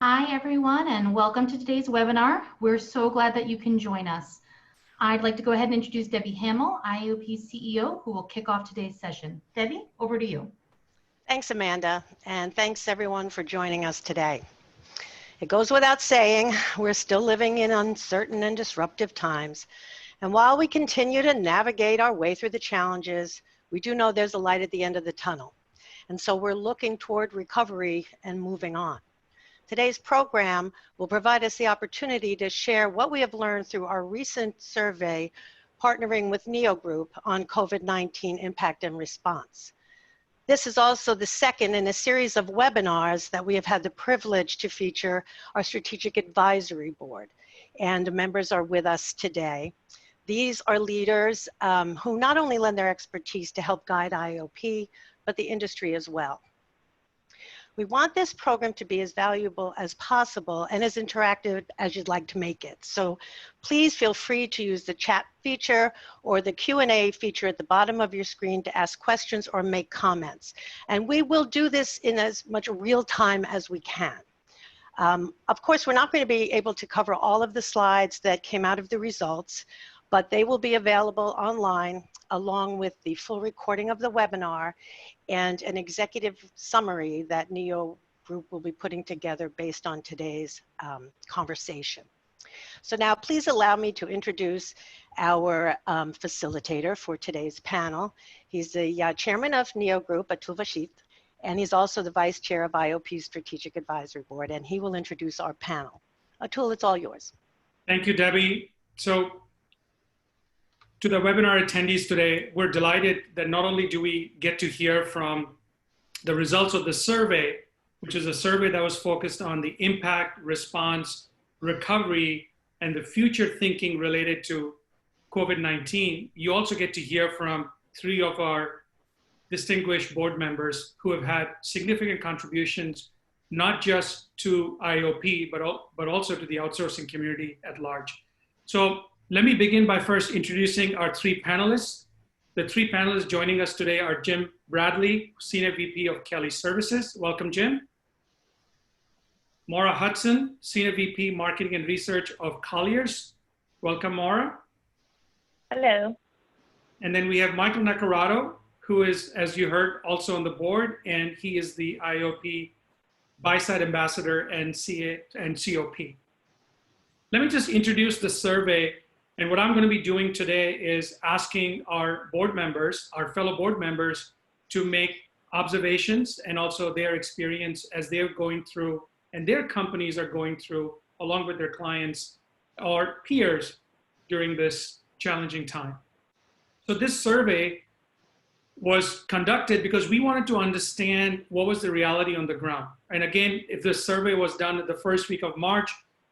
Hi, everyone, and welcome to today's webinar. We're so glad that you can join us. I'd like to go ahead and introduce Debbie Hamill, IAOP CEO, who will kick off today's session. Debbie, over to you. Thanks, Amanda, and thanks everyone for joining us today. It goes without saying, we're still living in uncertain and disruptive times. And while we continue to navigate our way through the challenges, we do know there's a light at the end of the tunnel. And so we're looking toward recovery and moving on. Today's program will provide us the opportunity to share what we have learned through our recent survey partnering with NEO Group on COVID-19 impact and response. This is also the second in a series of webinars that we have had the privilege to feature our Strategic Advisory Board, and members are with us today. These are leaders who not only lend their expertise to help guide IAOP, but the industry as well. We want this program to be as valuable as possible and as interactive as you'd like to make it. So please feel free to use the chat feature or the Q&A feature at the bottom of your screen to ask questions or make comments. And we will do this in as much real time as we can. Of course, we're not going to be able to cover all of the slides that came out of the results, but they will be available online along with the full recording of the webinar and an executive summary that NEO Group will be putting together based on today's conversation. So now please allow me to introduce our facilitator for today's panel. He's the chairman of NEO Group, Atul Vashistha, and he's also the vice chair of IAOP's Strategic Advisory Board, and he will introduce our panel. Atul, it's all yours. Thank you, Debbie. So to the webinar attendees today, we're delighted that not only do we get to hear from the results of the survey, which is a survey that was focused on the impact, response, recovery, and the future thinking related to COVID-19, you also get to hear from three of our distinguished board members who have had significant contributions, not just to IAOP, but also to the outsourcing community at large. So let me begin by first introducing our three panelists. The three panelists joining us today are Jim Bradley, Senior VP of Kelly Services. Welcome, Jim. Maura Hudson, Senior VP Marketing and Research of Colliers. Welcome, Maura. Hello. And then we have Michael Nacarato, who is, as you heard, also on the board, and he is the IAOP Buy-Side Ambassador and COP. Let me just introduce the survey. And what I'm going to be doing today is asking our board members, our fellow board members, to make observations and also their experience as they're going through and their companies are going through, along with their clients or peers during this challenging time. So this survey was conducted because we wanted to understand what was the reality on the ground. And again, if this survey was done at the first week of March,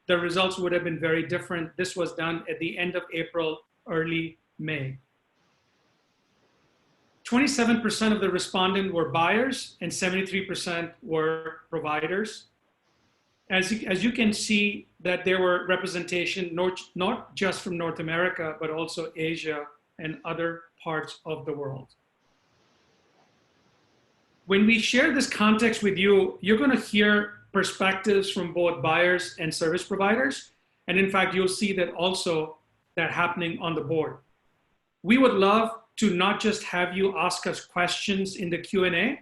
the results would have been very different. This was done at the end of April, early May. 27% of the respondents were buyers and 73% were providers. As you can see that there were representation not just from North America, but also Asia and other parts of the world. When we share this context with you, you're going to hear perspectives from both buyers and service providers. And in fact, you'll see that also that happening on the board. We would love to not just have you ask us questions in the Q&A,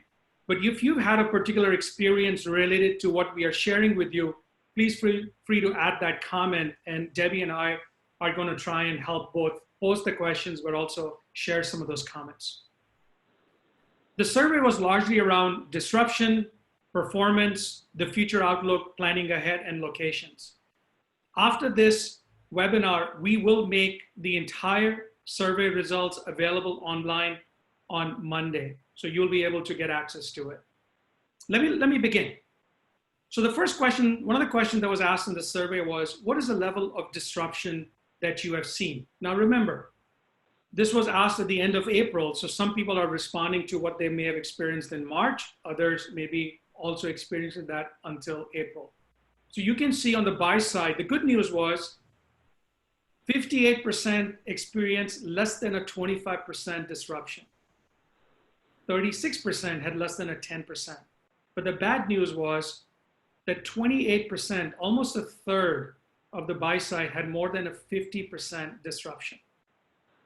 but if you've had a particular experience related to what we are sharing with you, please feel free to add that comment. And Debbie and I are going to try and help both pose the questions, but also share some of those comments. The survey was largely around disruption, performance, the future outlook, planning ahead, and locations. After this webinar, we will make the entire survey results available online on Monday. So you'll be able to get access to it. Let me begin. So the first question, one of the questions that was asked in the survey was, what is the level of disruption that you have seen? Now remember, this was asked at the end of April, so some people are responding to what they may have experienced in March, others may be also experiencing that until April. So you can see on the buy side, the good news was 58% experienced less than a 25% disruption. 36% had less than a 10%. But the bad news was that 28%, almost a third of the buy side had more than a 50% disruption.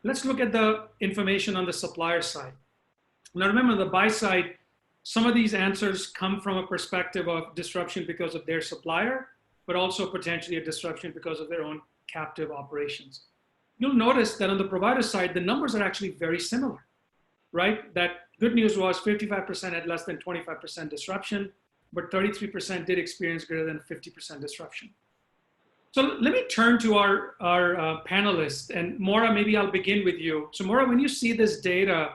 Let's look at the information on the supplier side. Now remember, the buy side, some of these answers come from a perspective of disruption because of their supplier, but also potentially a disruption because of their own captive operations. You'll notice that on the provider side, the numbers are actually very similar, right? That good news was 55% had less than 25% disruption, but 33% did experience greater than 50% disruption. So let me turn to our panelists, and Maura, maybe I'll begin with you. So Maura, when you see this data,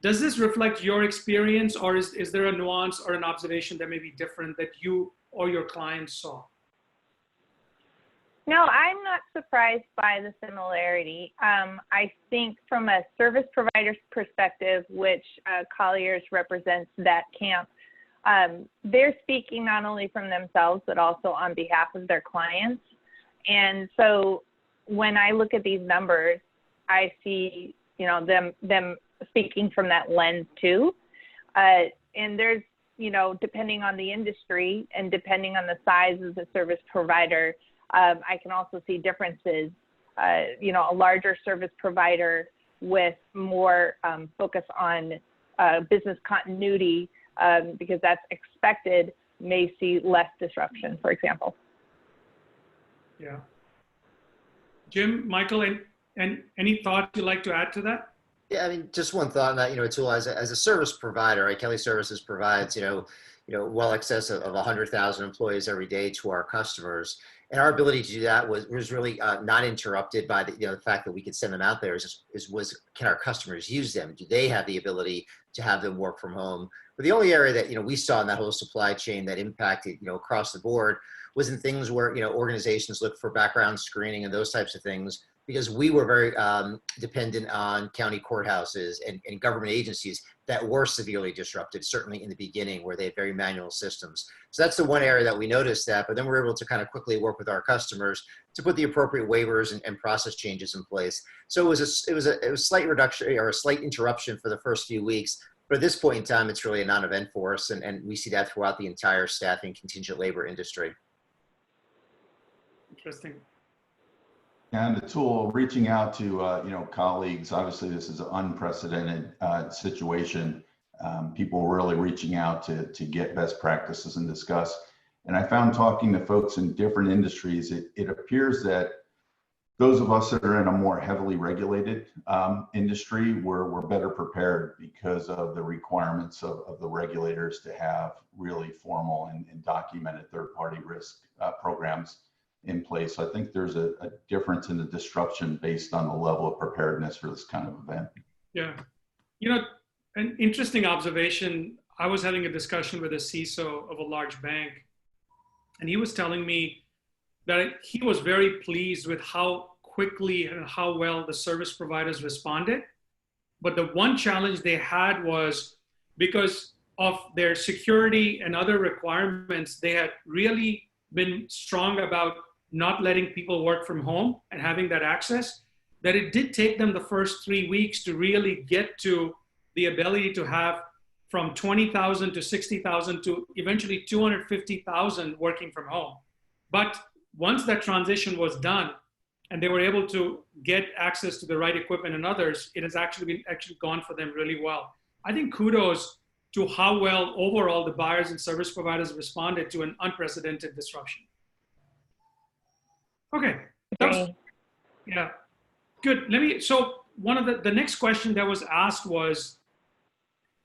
does this reflect your experience, or is there a nuance or an observation that may be different that you or your clients saw? No, I'm not surprised by the similarity. I think from a service provider's perspective, which Colliers represents that camp, they're speaking not only from themselves, but also on behalf of their clients. And so when I look at these numbers, I see, them speaking from that lens too. And there's, depending on the industry and depending on the size of the service provider, I can also see differences. A larger service provider with more focus on business continuity, because that's expected, may see less disruption, for example. Yeah. Jim, Michael, and any thoughts you'd like to add to that? Yeah, I mean, just one thought on that, Atul, as a service provider, right? Kelly Services provides, well excess of 100,000 employees every day to our customers. And our ability to do that was really not interrupted by the fact that we could send them out there. Can our customers use them? Do they have the ability to have them work from home? But the only area that we saw in that whole supply chain that impacted across the board was in things where organizations look for background screening and those types of things, because we were very dependent on county courthouses and government agencies that were severely disrupted, certainly in the beginning where they had very manual systems. So that's the one area that we noticed that, but then we were able to kind of quickly work with our customers to put the appropriate waivers and process changes in place. So it was a slight reduction or a slight interruption for the first few weeks, but at this point in time, it's really a non-event for us, and we see that throughout the entire staffing contingent labor industry. Interesting. And Atul, reaching out to colleagues, obviously this is an unprecedented situation. People really reaching out to get best practices and discuss. And I found talking to folks in different industries, it appears that those of us that are in a more heavily regulated industry, we're better prepared because of the requirements of the regulators to have really formal and documented third-party risk programs in place. I think there's a difference in the disruption based on the level of preparedness for this kind of event. Yeah. An interesting observation, I was having a discussion with a CISO of a large bank, and he was telling me that he was very pleased with how quickly and how well the service providers responded. But the one challenge they had was because of their security and other requirements, they had really been strong about not letting people work from home and having that access, that it did take them the first 3 weeks to really get to the ability to have from 20,000 to 60,000 to eventually 250,000 working from home. But once that transition was done and they were able to get access to the right equipment and others, it has actually gone for them really well. I think kudos to how well overall the buyers and service providers responded to an unprecedented disruption. Okay. Yeah. Good. So one of the next question that was asked was,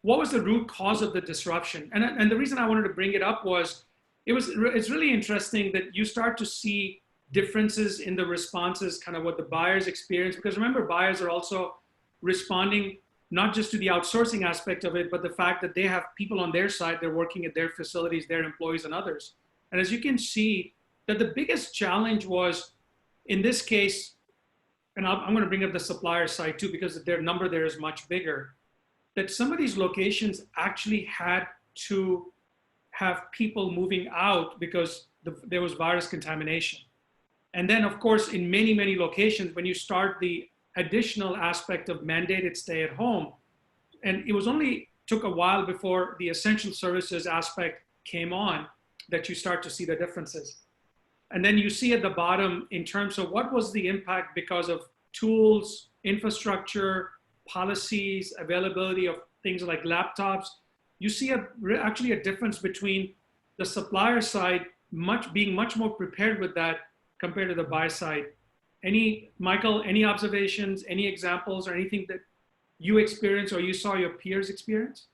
what was the root cause of the disruption? And the reason I wanted to bring it up was, it's really interesting that you start to see differences in the responses, kind of what the buyers experience, because remember, buyers are also responding not just to the outsourcing aspect of it, but the fact that they have people on their side, they're working at their facilities, their employees and others. And as you can see, that the biggest challenge was, in this case, and I'm going to bring up the supplier side too, because their number there is much bigger, that some of these locations actually had to have people moving out because there was virus contamination. And then, of course, in many, many locations, when you start the additional aspect of mandated stay at home, and it was only took a while before the essential services aspect came on, that you start to see the differences. And then you see at the bottom in terms of what was the impact because of tools, infrastructure, policies, availability of things like laptops. You see actually a difference between the supplier side being much more prepared with that compared to the buy side. Michael, any observations, any examples, or anything that you experienced or you saw your peers experience?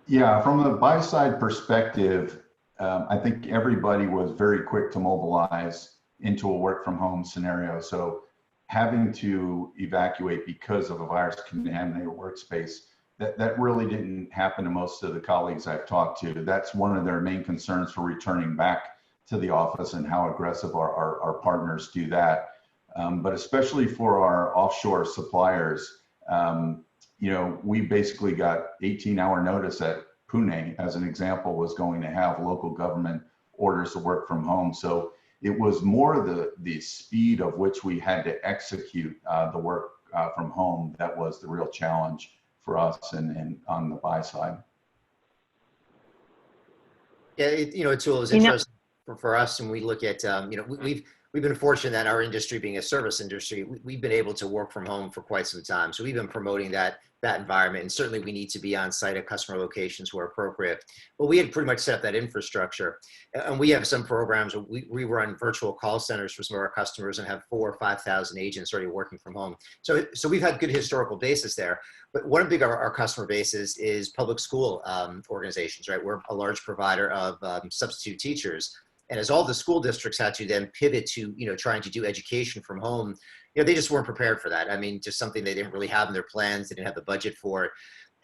Yeah, from the buy side perspective, I think everybody was very quick to mobilize into a work from home scenario. So having to evacuate because of a virus contaminated workspace, that really didn't happen to most of the colleagues I've talked to. That's one of their main concerns for returning back to the office and how aggressive our partners do that. But especially for our offshore suppliers, we basically got 18-hour notice at Pune, as an example, was going to have local government orders to work from home. So it was more the speed of which we had to execute the work from home that was the real challenge for us and on the buy side. Yeah, Atul, it was interesting for us, and we look at, we've been fortunate that our industry being a service industry, we've been able to work from home for quite some time. So we've been promoting that environment, and certainly we need to be on site at customer locations where appropriate. But we had pretty much set up that infrastructure, and we have some programs. We run virtual call centers for some of our customers and have 4,000 or 5,000 agents already working from home. So we've had good historical basis there. But one big of our customer bases is public school organizations, right? We're a large provider of substitute teachers. And as all the school districts had to then pivot to, trying to do education from home, they just weren't prepared for that. I mean, just something they didn't really have in their plans. They didn't have the budget for it.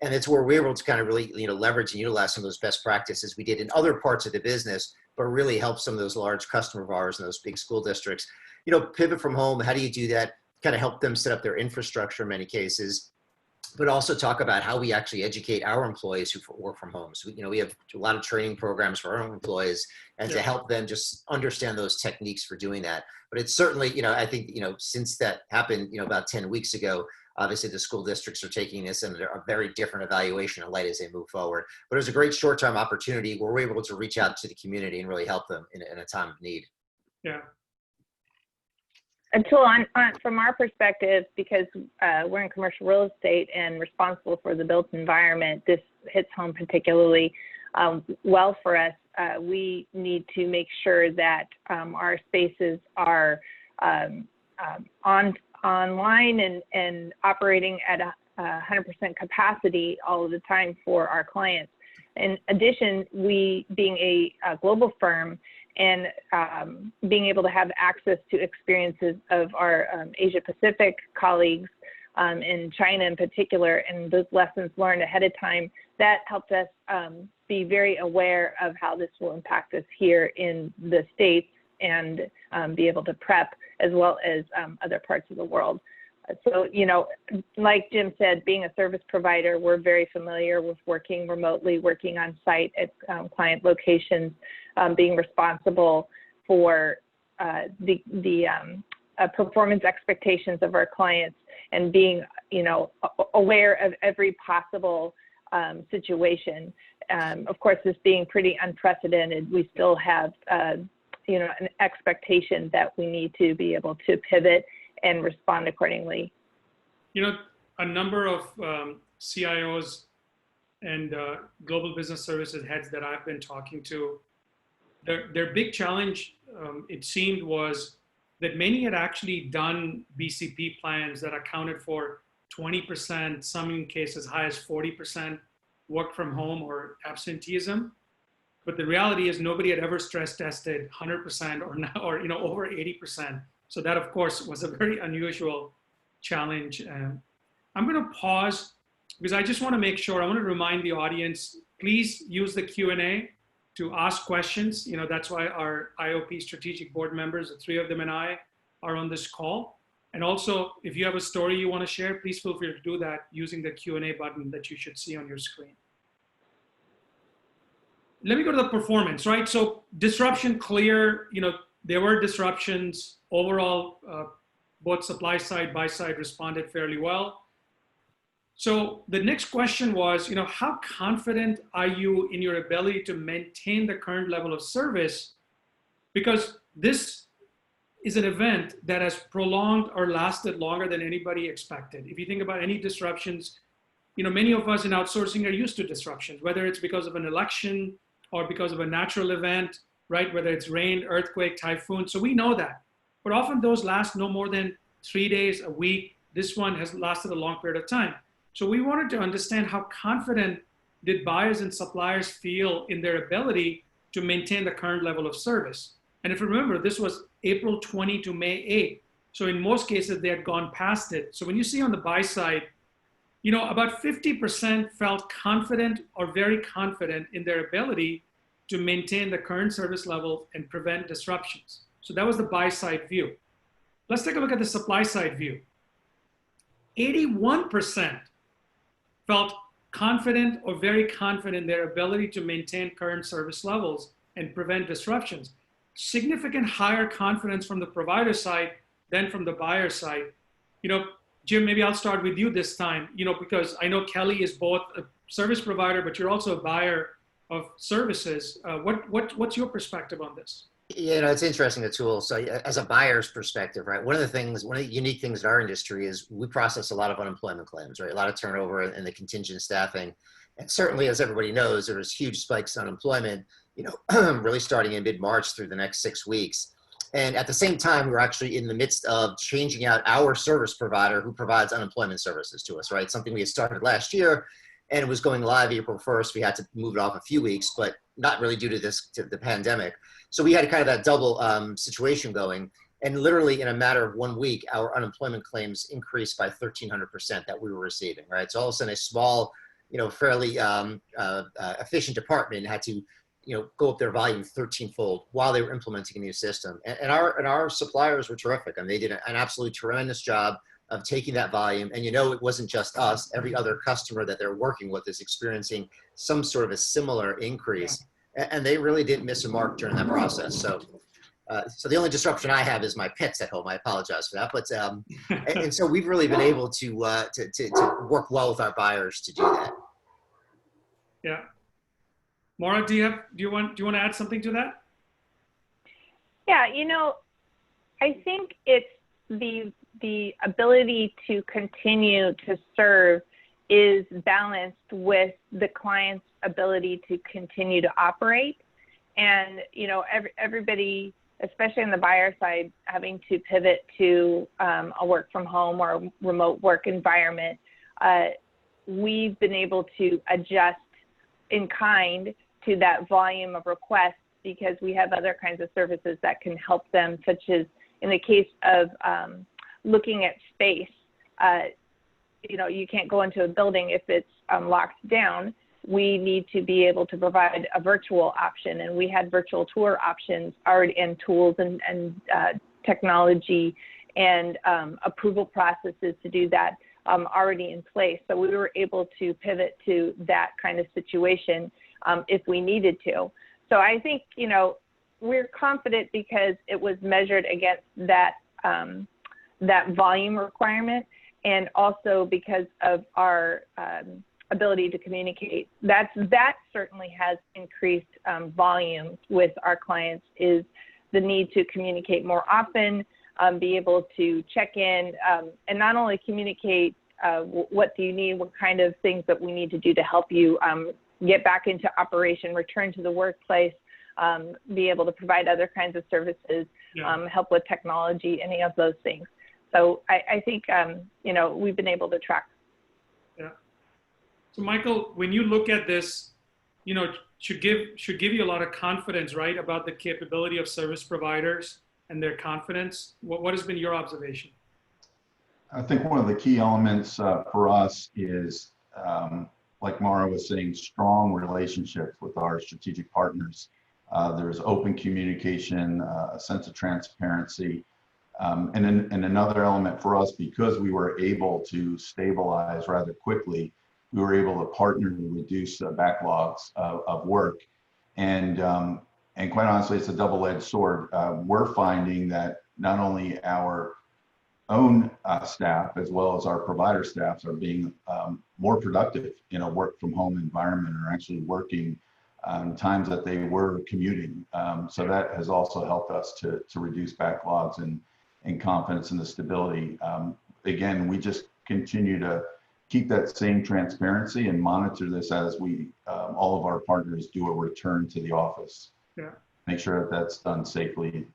And it's where we were able to kind of really, leverage and utilize some of those best practices we did in other parts of the business, but really help some of those large customer of ours and those big school districts, pivot from home. How do you do that? Kind of help them set up their infrastructure in many cases, but also talk about how we actually educate our employees who work from home. So, we have a lot of training programs for our own employees and to help them just understand those techniques for doing that. But it's certainly, I think, since that happened, about 10 weeks ago, obviously the school districts are taking this in a very different evaluation in light as they move forward. But it was a great short-term opportunity where we're able to reach out to the community and really help them in a time of need. Yeah. Until from our perspective, because we're in commercial real estate and responsible for the built environment, this hits home particularly well for us. We need to make sure that our spaces are online and operating at 100% capacity all of the time for our clients. In addition, we being a global firm, and being able to have access to experiences of our Asia Pacific colleagues in China in particular, and those lessons learned ahead of time, that helped us be very aware of how this will impact us here in the States and be able to prep as well as other parts of the world. So, like Jim said, being a service provider, we're very familiar with working remotely, working on site at client locations, being responsible for the performance expectations of our clients, and being, aware of every possible situation. Of course, this being pretty unprecedented, we still have, an expectation that we need to be able to pivot and respond accordingly. A number of CIOs and global business services heads that I've been talking to, their big challenge, it seemed, was that many had actually done BCP plans that accounted for 20%, some in cases high as 40% work from home or absenteeism. But the reality is nobody had ever stress tested 100% or over 80%. So that, of course, was a very unusual challenge. I'm going to pause because I just want to make sure, I want to remind the audience, please use the Q&A to ask questions. That's why our IOP strategic board members, the 3 of them and I, are on this call. And also, if you have a story you want to share, please feel free to do that using the Q&A button that you should see on your screen. Let me go to the performance, right? So disruption, clear, there were disruptions. Overall, both supply side, buy side responded fairly well. So the next question was, how confident are you in your ability to maintain the current level of service? Because this is an event that has prolonged or lasted longer than anybody expected. If you think about any disruptions, many of us in outsourcing are used to disruptions, whether it's because of an election or because of a natural event, right? Whether it's rain, earthquake, typhoon. So we know that. But often those last no more than 3 days, a week. This one has lasted a long period of time. So we wanted to understand how confident did buyers and suppliers feel in their ability to maintain the current level of service. And if you remember, this was April 20 to May 8. So in most cases, they had gone past it. So when you see on the buy side, about 50% felt confident or very confident in their ability to maintain the current service level and prevent disruptions. So that was the buy side view. Let's take a look at the supply side view. 81% felt confident or very confident in their ability to maintain current service levels and prevent disruptions. Significant higher confidence from the provider side than from the buyer side. Jim, maybe I'll start with you this time, because I know Kelly is both a service provider, but you're also a buyer of services. What's your perspective on this? It's interesting, Atul. So as a buyer's perspective, right, one of the unique things in our industry is we process a lot of unemployment claims, right? A lot of turnover in the contingent staffing. And certainly, as everybody knows, there was huge spikes in unemployment, really starting in mid-March through the next 6 weeks. And at the same time, we were actually in the midst of changing out our service provider who provides unemployment services to us, right? Something we had started last year and it was going live April 1st. We had to move it off a few weeks, but not really due to the pandemic. So we had kind of that double situation going. And literally in a matter of 1 week, our unemployment claims increased by 1,300% that we were receiving, right? So all of a sudden a small, fairly efficient department had to go up their volume 13-fold while they were implementing a new system. And our suppliers were terrific. And they did an absolutely tremendous job of taking that volume. And it wasn't just us. Every other customer that they're working with is experiencing some sort of a similar increase. And they really didn't miss a mark during that process. So the only disruption I have is my pets at home. I apologize for that. But and so we've really been able to work well with our buyers to do that. Yeah. Maura, do you want to add something to that? Yeah, I think it's the ability to continue to serve is balanced with the client's ability to continue to operate. And, everybody, especially on the buyer side, having to pivot to a work from home or a remote work environment, we've been able to adjust in kind to that volume of requests because we have other kinds of services that can help them, such as in the case of looking at space. You can't go into a building if it's locked down. We need to be able to provide a virtual option, and we had virtual tour options already, and tools and technology and approval processes to do that already in place. So we were able to pivot to that kind of situation if we needed to. So I think, we're confident because it was measured against that that volume requirement, and also because of our ability to communicate. That certainly has increased volume with our clients, is the need to communicate more often, be able to check in, and not only communicate what do you need, what kind of things that we need to do to help you get back into operation, return to the workplace, be able to provide other kinds of services, help with technology, any of those things. So I think, we've been able to track. Yeah. So Michael, when you look at this, should give you a lot of confidence, right, about the capability of service providers and their confidence. What has been your observation? I think one of the key elements for us is, like Maura was saying, strong relationships with our strategic partners. There's open communication, a sense of transparency. And another element for us, because we were able to stabilize rather quickly, we were able to partner to reduce the backlogs of work. And quite honestly, it's a double-edged sword. We're finding that not only our own staff as well as our provider staffs are being more productive in a work from home environment, or actually working times that they were commuting. So that has also helped us to reduce backlogs and confidence in the stability. Again, we just continue to keep that same transparency and monitor this as we, all of our partners do a return to the office. Yeah. Make sure that that's done safely.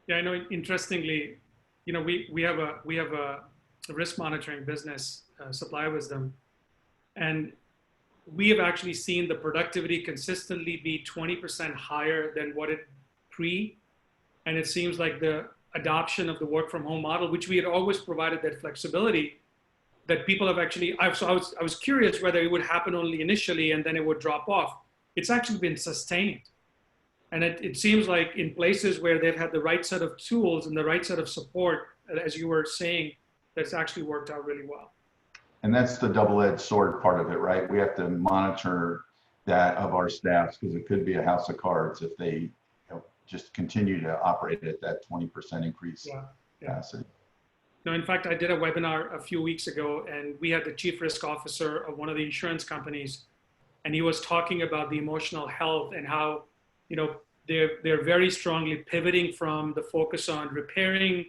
Yeah, I know. Interestingly, you know, we have a risk monitoring business, Supply Wisdom, and we have actually seen the productivity consistently be 20% higher than what it pre, and it seems like the adoption of the work from home model, which we had always provided that flexibility, that people have actually, I was curious whether it would happen only initially and then it would drop off. It's actually been sustained. And it seems like in places where they've had the right set of tools and the right set of support, as you were saying, that's actually worked out really well. And that's the double-edged sword part of it, right? We have to monitor that of our staffs, because it could be a house of cards if they just continue to operate at that 20% increase capacity. No, in fact, I did a webinar a few weeks ago, and we had the chief risk officer of one of the insurance companies, and he was talking about the emotional health and how, you know, they're very strongly pivoting from the focus on repairing,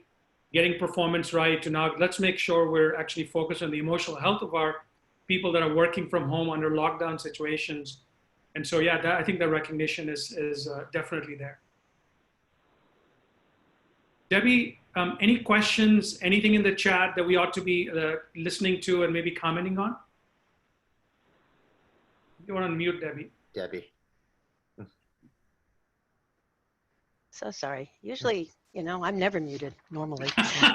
getting performance right, to now let's make sure we're actually focused on the emotional health of our people that are working from home under lockdown situations. And so, yeah, I think the recognition is definitely there. Debbie, any questions, anything in the chat that we ought to be listening to and maybe commenting on? You want to unmute Debbie. Debbie. So sorry. Usually, you know, I'm never muted normally,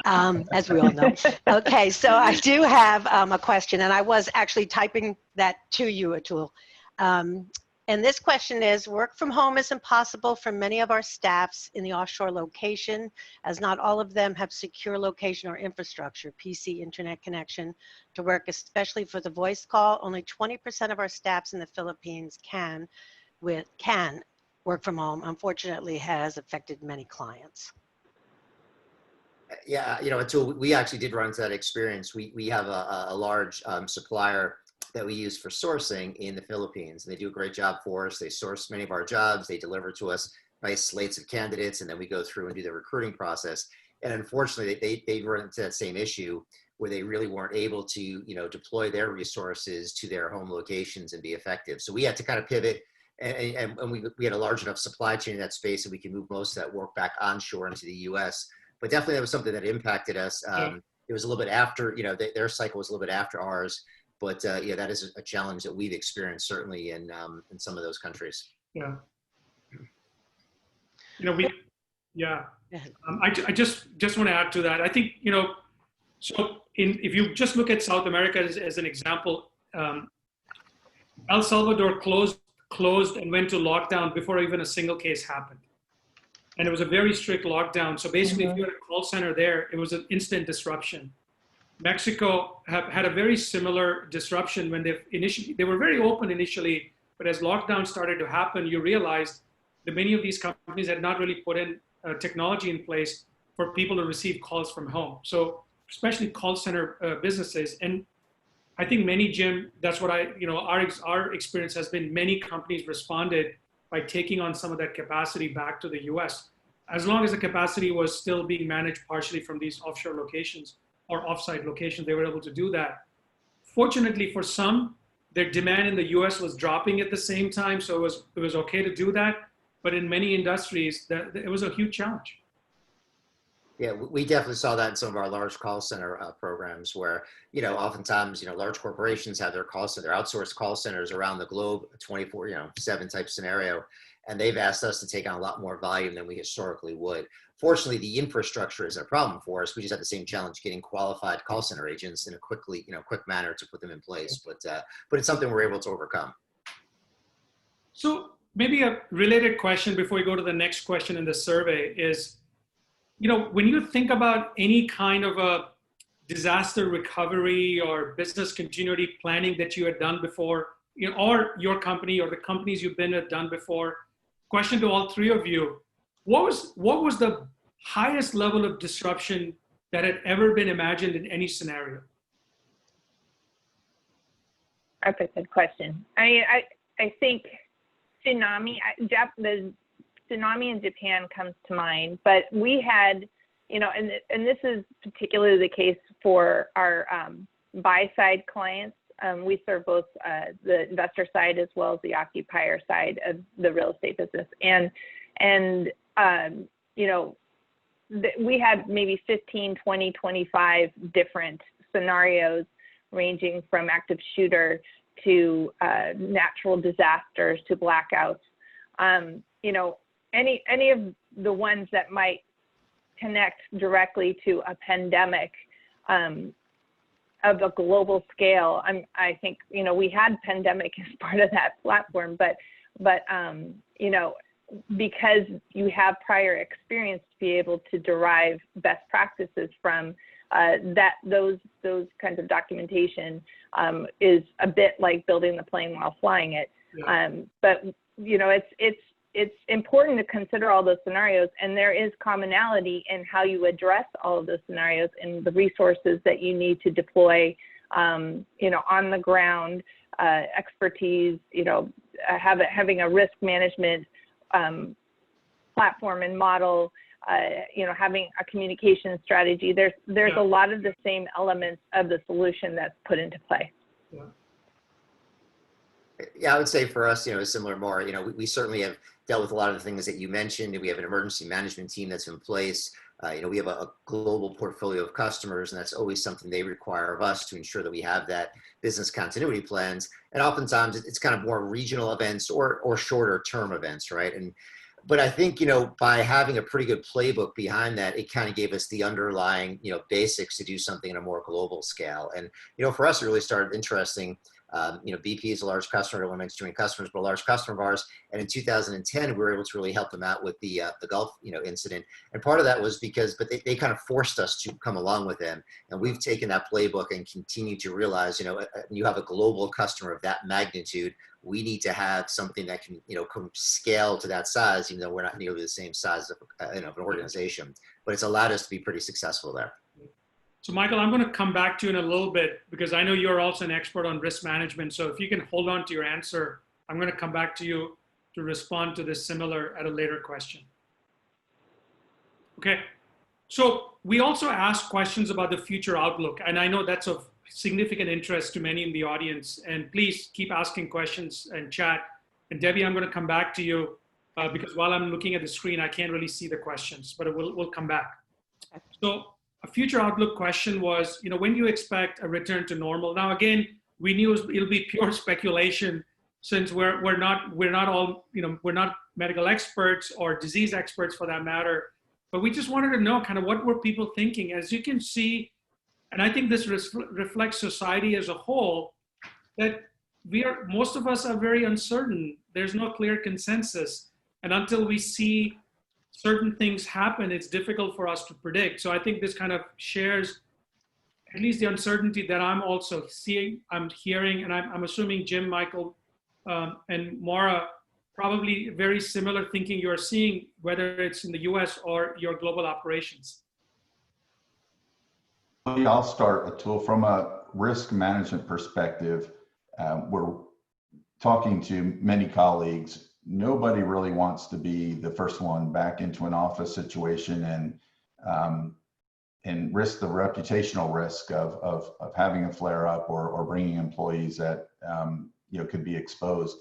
as we all know. Okay, so I do have a question, and I was actually typing that to you, Atul. And this question is, work from home is impossible for many of our staffs in the offshore location, as not all of them have secure location or infrastructure, PC, internet connection to work, especially for the voice call. Only 20% of our staffs in the Philippines can work from home. Unfortunately, has affected many clients. Yeah, you know, Atul, we actually did run into that experience. We have a large supplier that we use for sourcing in the Philippines, and they do a great job for us. They source many of our jobs. They deliver to us nice slates of candidates, and then we go through and do the recruiting process. And unfortunately, they run into that same issue where they really weren't able to, you know, deploy their resources to their home locations and be effective. So we had to kind of pivot, and we had a large enough supply chain in that space that we can move most of that work back onshore into the U.S. But definitely that was something that impacted us. It was a little bit after, you know, their cycle was a little bit after ours. But yeah, that is a challenge that we've experienced certainly in some of those countries. Yeah. You know, I just want to add to that. I think, you know, so if you just look at South America as an example, El Salvador closed and went to lockdown before even a single case happened. And it was a very strict lockdown. So basically, if you had a call center there, it was an instant disruption. Mexico had a very similar disruption when they were very open initially, but as lockdown started to happen, you realized that many of these companies had not really put in technology in place for people to receive calls from home. So especially call center businesses. And I think many, Jim, that's what our experience has been. Many companies responded by taking on some of that capacity back to the US, as long as the capacity was still being managed partially from these offshore locations or offsite locations, they were able to do that. Fortunately for some, their demand in the US was dropping at the same time, so it was okay to do that. But in many industries, it was a huge challenge. Yeah, we definitely saw that in some of our large call center programs where, you know, oftentimes, you know, large corporations have their outsourced call centers around the globe, 24/7 type scenario. And they've asked us to take on a lot more volume than we historically would. Fortunately, the infrastructure is a problem for us. We just have the same challenge getting qualified call center agents in a quick manner to put them in place. But it's something we're able to overcome. So maybe a related question before we go to the next question in the survey is, you know, when you think about any kind of a disaster recovery or business continuity planning that you had done before, you know, or your company or the companies you've been at done before, question to all three of you, what was the highest level of disruption that had ever been imagined in any scenario? That's a good question. I think tsunami, the tsunami in Japan comes to mind, but we had, and this is particularly the case for our buy-side clients. We serve both the investor side as well as the occupier side of the real estate business. And we had maybe 15, 20, 25 different scenarios ranging from active shooter to natural disasters to blackouts. Any of the ones that might connect directly to a pandemic of a global scale. I think, we had pandemic as part of that platform, but because you have prior experience to be able to derive best practices from those kinds of documentation is a bit like building the plane while flying it. Yeah. But it's important to consider all those scenarios, and there is commonality in how you address all of those scenarios and the resources that you need to deploy, on the ground expertise, having a risk management platform and model, having a communication strategy. There's a lot of the same elements of the solution that's put into play. Yeah. Yeah, I would say for us, similar more, we certainly have dealt with a lot of the things that you mentioned. We have an emergency management team that's in place. We have a global portfolio of customers, and that's always something they require of us to ensure that we have that business continuity plans. And oftentimes it's kind of more regional events or shorter term events, right? But I think, by having a pretty good playbook behind that, it kind of gave us the underlying, basics to do something on a more global scale. And, for us, it really started interesting. BP is a large customer. I don't want to mention too many customers, but a large customer of ours. And in 2010, we were able to really help them out with the Gulf, incident. And part of that was but they kind of forced us to come along with them. And we've taken that playbook and continue to realize, you have a global customer of that magnitude. We need to have something that can, scale to that size, even though we're not nearly the same size of an organization. But it's allowed us to be pretty successful there. So Michael, I'm going to come back to you in a little bit because I know you're also an expert on risk management. So if you can hold on to your answer, I'm going to come back to you to respond to this similar at a later question. Okay. So we also asked questions about the future outlook. And I know that's of significant interest to many in the audience. And please keep asking questions and chat. And Debi, I'm going to come back to you because while I'm looking at the screen, I can't really see the questions, but we'll come back. So a future outlook question was, when do you expect a return to normal? Now, again, we knew it'll be pure speculation since we're not all, we're not medical experts or disease experts for that matter, but we just wanted to know kind of what were people thinking. As you can see, and I think this reflects society as a whole, that most of us are very uncertain. There's no clear consensus. And until we see certain things happen, it's difficult for us to predict. So I think this kind of shares at least the uncertainty that I'm also seeing, I'm hearing, and I'm assuming Jim, Michael, and Maura, probably very similar thinking you're seeing, whether it's in the US or your global operations. I'll start, Atul. From a risk management perspective, we're talking to many colleagues. Nobody really wants to be the first one back into an office situation and risk the reputational risk of having a flare up or bringing employees that could be exposed.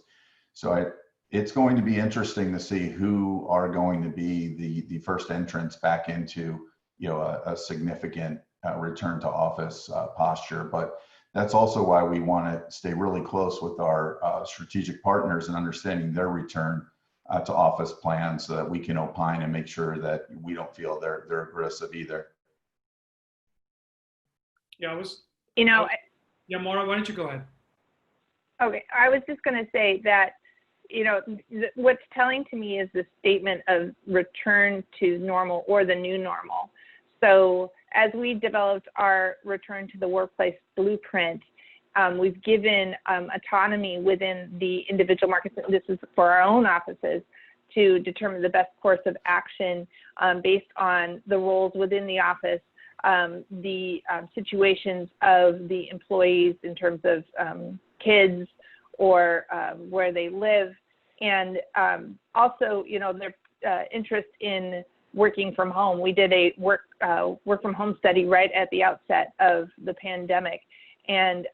So it's going to be interesting to see who are going to be the first entrants back into a significant return to office posture. But that's also why we want to stay really close with our strategic partners and understanding their return to office plans so that we can opine and make sure that we don't feel they're aggressive either. Yeah, Yeah, Maura, why don't you go ahead? Okay, I was just going to say that, what's telling to me is the statement of return to normal or the new normal. So as we developed our return to the workplace blueprint, we've given autonomy within the individual markets, this is for our own offices, to determine the best course of action based on the roles within the office, the situations of the employees in terms of kids or where they live, and also, their interest in working from home. We did a work from home study right at the outset of the pandemic, and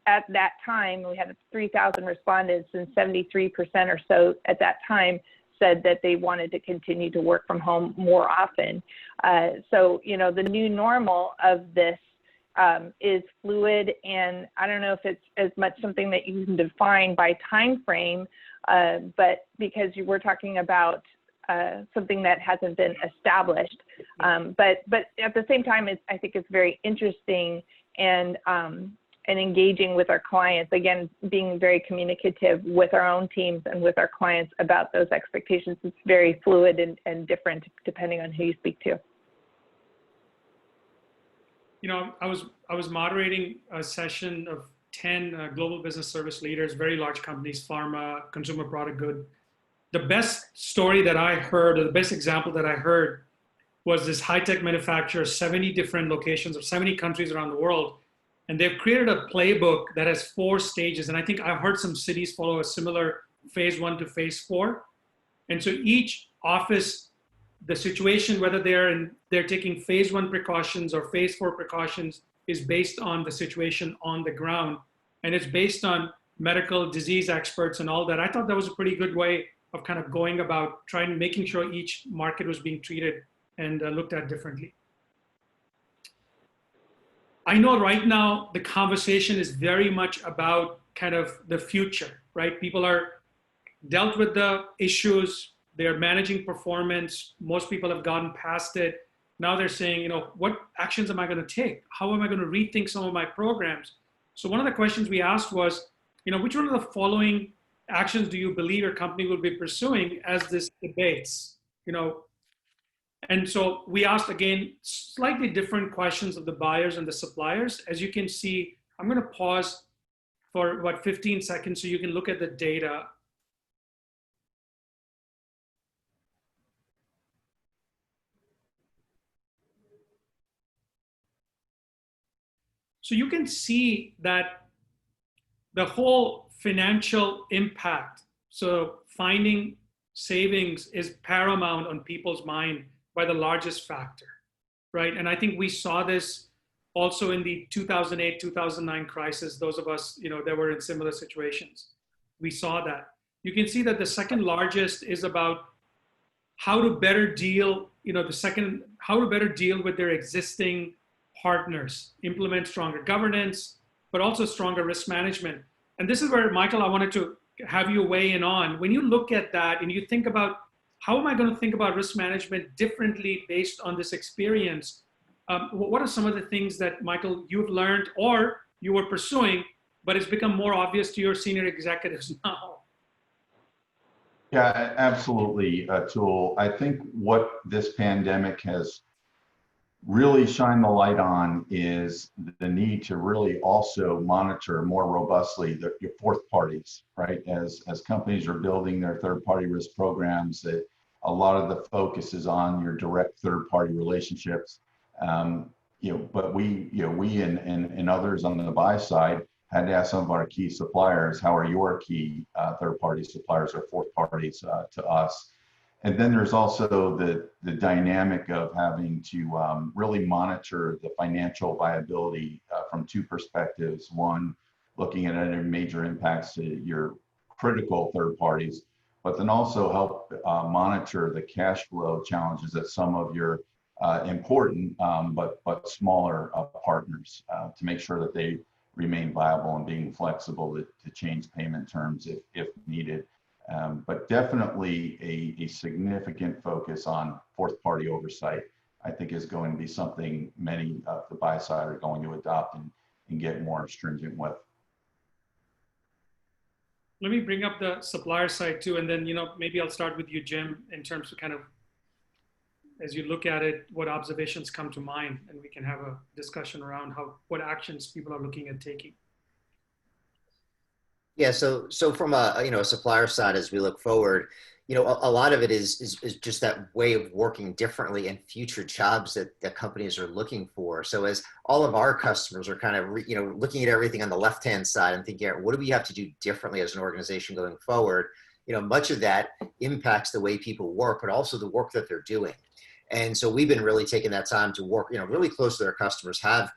at that time we had 3,000 respondents, and 73% or so at that time said that they wanted to continue to work from home more often. So, the new normal of this is fluid, and I don't know if it's as much something that you can define by time frame, but because you were talking about something that hasn't been established. But at the same time, I think it's very interesting and engaging with our clients, again, being very communicative with our own teams and with our clients about those expectations. It's very fluid and different depending on who you speak to. I was moderating a session of 10 global business service leaders, very large companies, pharma, consumer product good. The best story that I heard, or the best example that I heard, was this high-tech manufacturer, 70 different locations of 70 countries around the world. And they've created a playbook that has 4 stages. And I think I've heard some cities follow a similar phase 1 to phase 4. And so each office, the situation, whether they're taking phase 1 precautions or phase 4 precautions, is based on the situation on the ground. And it's based on medical disease experts and all that. I thought that was a pretty good way of kind of going about making sure each market was being treated and looked at differently. I know right now the conversation is very much about kind of the future, right? People are dealt with the issues, they're managing performance, most people have gotten past it. Now they're saying, what actions am I going to take? How am I going to rethink some of my programs? So one of the questions we asked was, which one of the following actions do you believe your company will be pursuing as this debates? And so we asked, again, slightly different questions of the buyers and the suppliers. As you can see, I'm going to pause for about 15 seconds so you can look at the data. So you can see that the whole financial impact, so finding savings, is paramount on people's mind by the largest factor, right? And I think we saw this also in the 2008, 2009 crisis, those of us, that were in similar situations. We saw that. You can see that the second largest is about how to better deal, how to better deal with their existing partners, implement stronger governance, but also stronger risk management. And this is where, Michael, I wanted to have you weigh in on. When you look at that and you think about, how am I going to think about risk management differently based on this experience? What are some of the things that, Michael, you've learned or you were pursuing, but it's become more obvious to your senior executives now? Yeah, absolutely, Atul. I think what this pandemic has really shined the light on is the need to really also monitor more robustly your fourth parties, right? As companies are building their third-party risk programs, that a lot of the focus is on your direct third-party relationships. But we and others on the buy side had to ask some of our key suppliers, how are your key third-party suppliers or fourth parties to us? And then there's also the dynamic of having to really monitor the financial viability from 2 perspectives. One, looking at any major impacts to your critical third parties, but then also help monitor the cash flow challenges that some of your important but smaller partners to make sure that they remain viable and being flexible to change payment terms if needed. But definitely a significant focus on fourth party oversight, I think, is going to be something many of the buy side are going to adopt and get more stringent with. Let me bring up the supplier side too, and then maybe I'll start with you, Jim, in terms of kind of, as you look at it, what observations come to mind, and we can have a discussion around what actions people are looking at taking. Yeah, so from a supplier side, as we look forward, you know, a lot of it is just that way of working differently and future jobs that companies are looking for. So as all of our customers are kind of, you know, looking at everything on the left-hand side and thinking, what do we have to do differently as an organization going forward? You know, much of that impacts the way people work, but also the work that they're doing. And so we've been really taking that time to work, you know, really close to their customers, have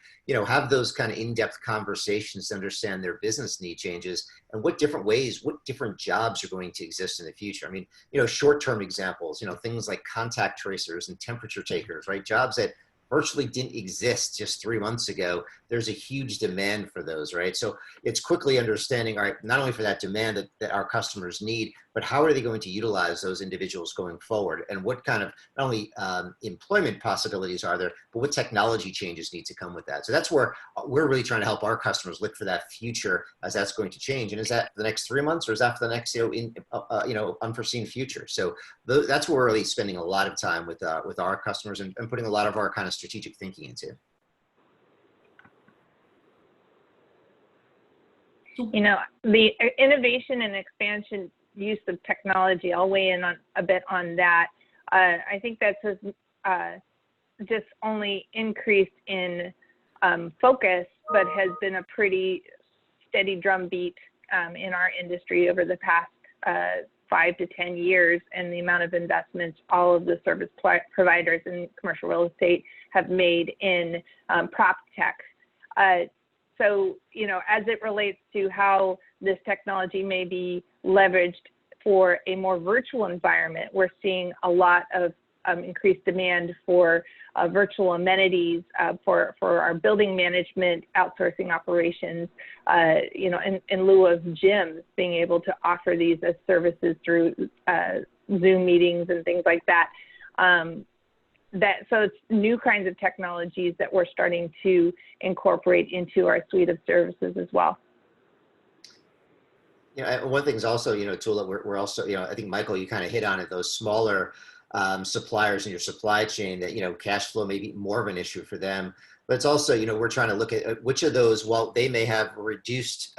those kind of in-depth conversations to understand their business need changes and what different ways, what different jobs are going to exist in the future. I mean, you know, short-term examples, you know, things like contact tracers and temperature takers, right? Jobs that virtually didn't exist just 3 months ago. There's a huge demand for those, right? So it's quickly understanding, all right, not only for that demand that our customers need, but how are they going to utilize those individuals going forward? And what kind of not only employment possibilities are there, but what technology changes need to come with that? So that's where we're really trying to help our customers look for that future as that's going to change. And is that the next 3 months, or is that for the next, unforeseen future? So that's where we're really spending a lot of time with our customers and putting a lot of our kind of strategic thinking into. You know, the innovation and expansion use of technology, I'll weigh in on a bit on that. I think that's just only increased in focus, but has been a pretty steady drumbeat in our industry over the past 5 to 10 years, and the amount of investments all of the service providers in commercial real estate have made in prop tech. So, you know, as it relates to how this technology may be leveraged for a more virtual environment, we're seeing a lot of increased demand for virtual amenities, for our building management, outsourcing operations, you know, in lieu of gyms, being able to offer these as services through Zoom meetings and things like that. So it's new kinds of technologies that we're starting to incorporate into our suite of services as well. Yeah, one thing is also, you know, Atul, that we're also, you know, I think Michael, you kind of hit on it, those smaller suppliers in your supply chain that, you know, cash flow may be more of an issue for them. But it's also, you know, we're trying to look at which of those, while they may have reduced,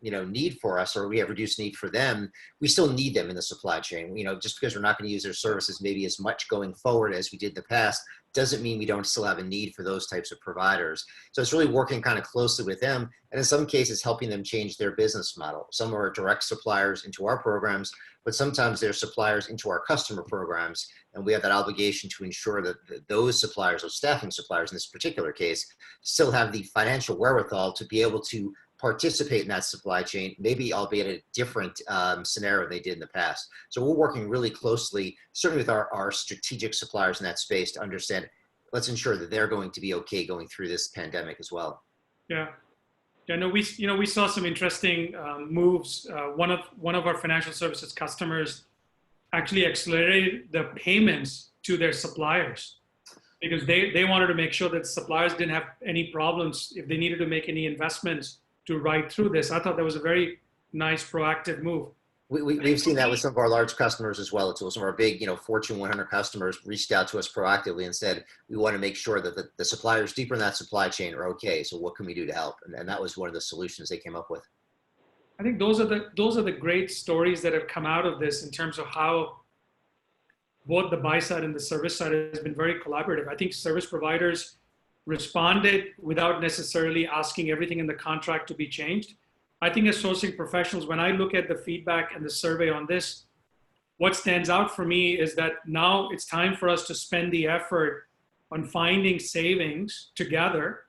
need for us, or we have reduced need for them, we still need them in the supply chain. You know, just because we're not going to use their services maybe as much going forward as we did in the past, doesn't mean we don't still have a need for those types of providers. So it's really working kind of closely with them, and in some cases helping them change their business model. Some are direct suppliers into our programs, but sometimes they're suppliers into our customer programs, and we have that obligation to ensure that those suppliers, those staffing suppliers in this particular case, still have the financial wherewithal to be able to participate in that supply chain, maybe albeit a different scenario than they did in the past. So we're working really closely, certainly with our strategic suppliers in that space, to understand, let's ensure that they're going to be okay going through this pandemic as well. Yeah. Yeah, no, we saw some interesting moves. One of our financial services customers actually accelerated the payments to their suppliers because they wanted to make sure that suppliers didn't have any problems if they needed to make any investments to ride through this. I thought that was a very nice proactive move. We've seen that with some of our large customers as well. Some of our big, Fortune 100 customers reached out to us proactively and said, we want to make sure that the suppliers deeper in that supply chain are okay. So what can we do to help? And that was one of the solutions they came up with. I think those are the great stories that have come out of this in terms of how both the buy side and the service side has been very collaborative. I think service providers responded without necessarily asking everything in the contract to be changed. I think as sourcing professionals, when I look at the feedback and the survey on this, what stands out for me is that now it's time for us to spend the effort on finding savings together,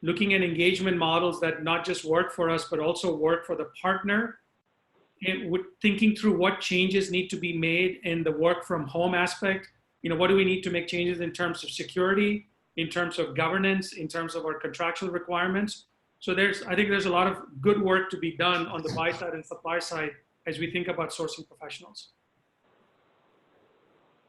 looking at engagement models that not just work for us, but also work for the partner, and thinking through what changes need to be made in the work from home aspect. What do we need to make changes in terms of security, in terms of governance, in terms of our contractual requirements. So I think there's a lot of good work to be done on the buy side and supply side as we think about sourcing professionals.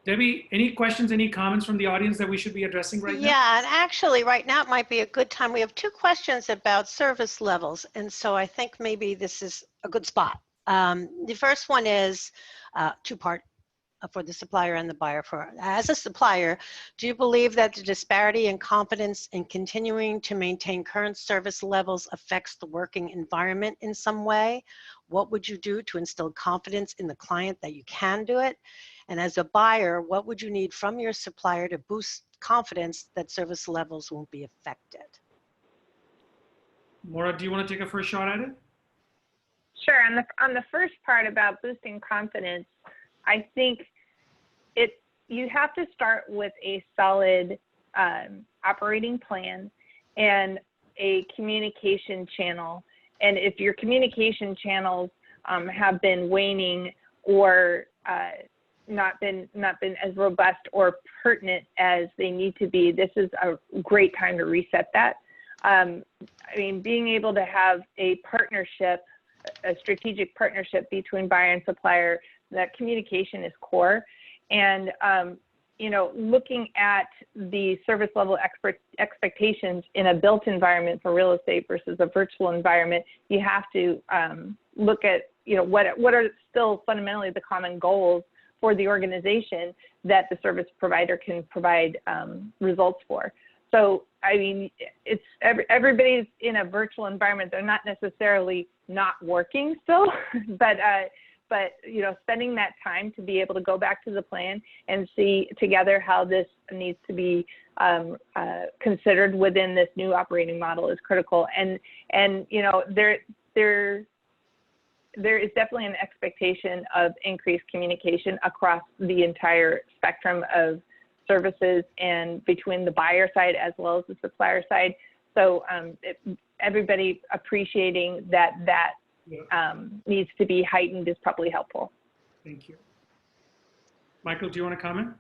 Debbie, any questions, any comments from the audience that we should be addressing right now? Yeah, and actually right now it might be a good time. We have 2 questions about service levels, and so I think maybe this is a good spot. The first one is 2-part. for the supplier and the buyer. As a supplier, do you believe that the disparity in confidence in continuing to maintain current service levels affects the working environment in some way? What would you do to instill confidence in the client that you can do it? And as a buyer, what would you need from your supplier to boost confidence that service levels won't be affected? Maura, do you want to take a first shot at it? Sure. On the first part about boosting confidence, I think you have to start with a solid operating plan and a communication channel. And if your communication channels have been waning or not been as robust or pertinent as they need to be, this is a great time to reset that. I mean, being able to have a partnership, a strategic partnership between buyer and supplier, that communication is core. And, you know, looking at the service level expectations in a built environment for real estate versus a virtual environment, you have to look at, you know, what are still fundamentally the common goals for the organization that the service provider can provide results for. So, I mean, it's everybody's in a virtual environment. They're not necessarily not working still, but you know, spending that time to be able to go back to the plan and see together how this needs to be considered within this new operating model is critical. And you know, there is definitely an expectation of increased communication across the entire spectrum of services and between the buyer side as well as the supplier side. So everybody appreciating that needs to be heightened is probably helpful. Thank you. Michael, do you want to comment?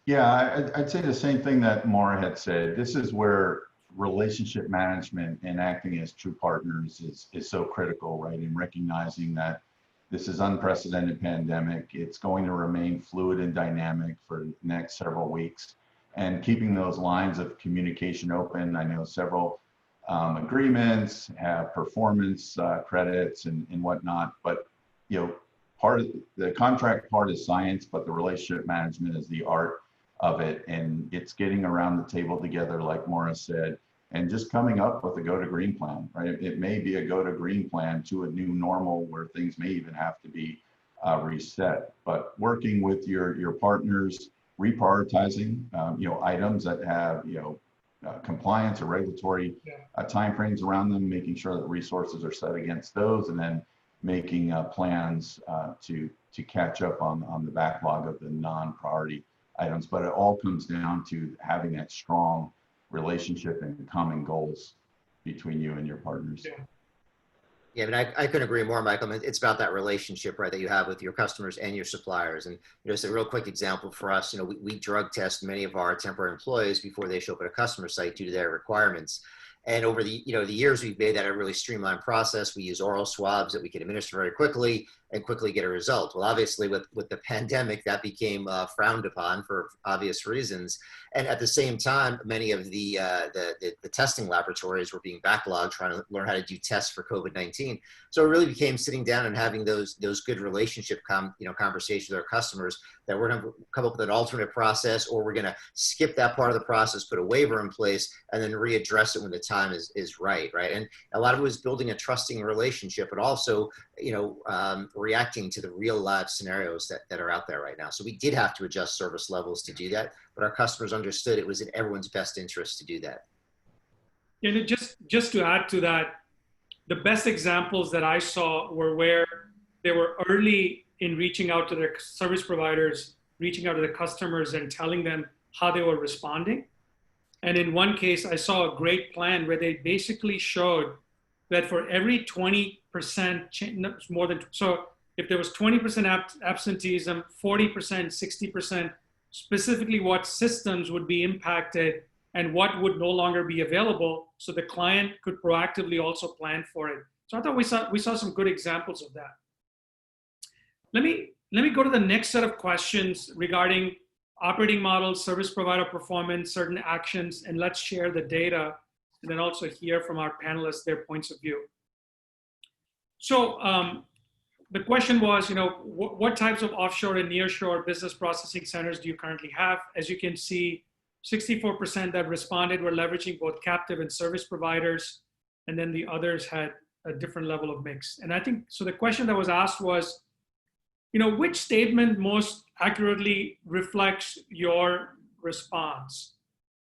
Yeah, I'd say the same thing that Maura had said. This is where relationship management and acting as true partners is so critical, right? In recognizing that this is unprecedented pandemic. It's going to remain fluid and dynamic for the next several weeks, and keeping those lines of communication open. I know several agreements have performance credits and whatnot, but you know, part of the contract part is science, but the relationship management is the art of it. And it's getting around the table together, like Maura said, and just coming up with a go to green plan, right? It may be a go to green plan to a new normal where things may even have to be reset, but working with your partners, reprioritizing, you know, items that have, you know, compliance or regulatory timeframes around them, making sure that resources are set against those, and then making plans to catch up on the backlog of the non-priority items. But it all comes down to having that strong relationship and common goals between you and your partners. Yeah, I mean, I couldn't agree more, Michael. I mean, it's about that relationship, right, that you have with your customers and your suppliers. And, you know, it's a real quick example for us. You know, we drug test many of our temporary employees before they show up at a customer site due to their requirements. And over the years, we've made that a really streamlined process. We use oral swabs that we can administer very quickly and quickly get a result. Well, obviously, with the pandemic, that became frowned upon for obvious reasons. And at the same time, many of the testing laboratories were being backlogged, trying to learn how to do tests for COVID-19. So it really became sitting down and having those good relationship conversations with our customers, that we're going to come up with an alternate process, or we're going to skip that part of the process, put a waiver in place, and then readdress it when the time is right. And a lot of it was building a trusting relationship, but also, you know, reacting to the real live scenarios that are out there right now. So we did have to adjust service levels to do that, but our customers understood it was in everyone's best interest to do that. And just to add to that, the best examples that I saw were where they were early in reaching out to their service providers, reaching out to the customers and telling them how they were responding. And in one case, I saw a great plan where they basically showed that for every 20% more than, so if there was 20% absenteeism, 40%, 60%, specifically what systems would be impacted and what would no longer be available, so the client could proactively also plan for it. So I thought we saw some good examples of that. Let me go to the next set of questions regarding operating models, service provider performance, certain actions, and let's share the data, and then also hear from our panelists their points of view. So the question was, what types of offshore and nearshore business processing centers do you currently have? As you can see, 64% that responded were leveraging both captive and service providers, and then the others had a different level of mix. And I think, so the question that was asked was, which statement most accurately reflects your response?